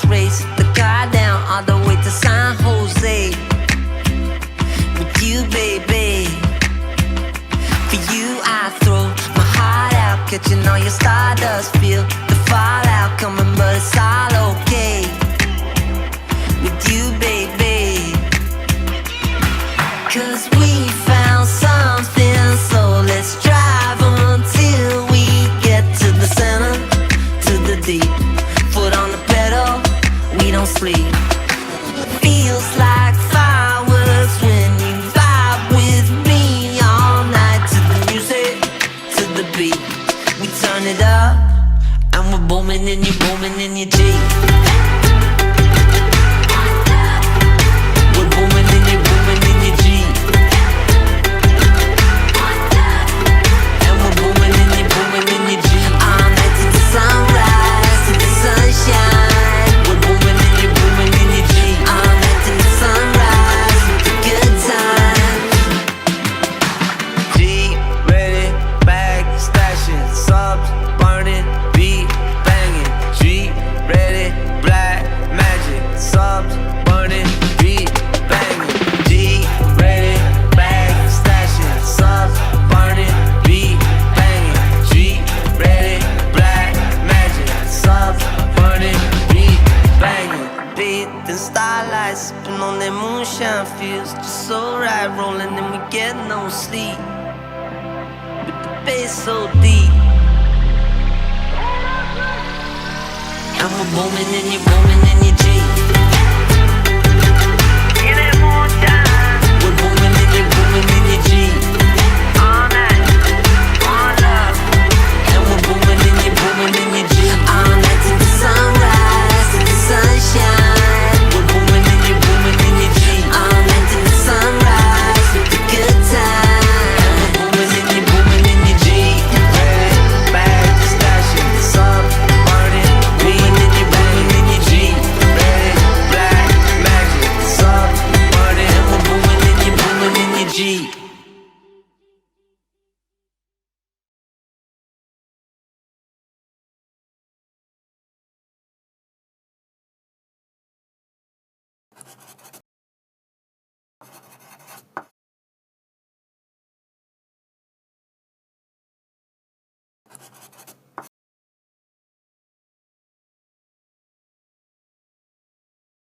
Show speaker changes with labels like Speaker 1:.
Speaker 1: race the car down all the way to San Jose. With you, baby. For you, I throw my heart out, catching all your stardust. Feel the fallout coming, but it's all okay. With you, baby. 'Cause we found something, so let's drive until we get to the center, to the deep. Foot on the pedal, we don't sleep. Feels like fireworks when you vibe with me all night. To the music, to the beat. We turn it up, and we're booming in your Jeep. We're booming in your Jeep. And we're booming in your Jeep. All night to the sunrise, to the sunshine. We're booming in your Jeep. All night to the sunrise, with a good time.
Speaker 2: Jeep ready, bag stashing, subs burning, beat banging. Jeep ready, black magic, subs burning, beat banging. Jeep ready, bag stashing, subs burning, beat banging. Jeep ready, black magic, subs burning, beat banging.
Speaker 1: Beat the starlight, sipping on that moonshine, feels just so right. Rolling and we get no sleep, with the bass so deep. And we're booming in your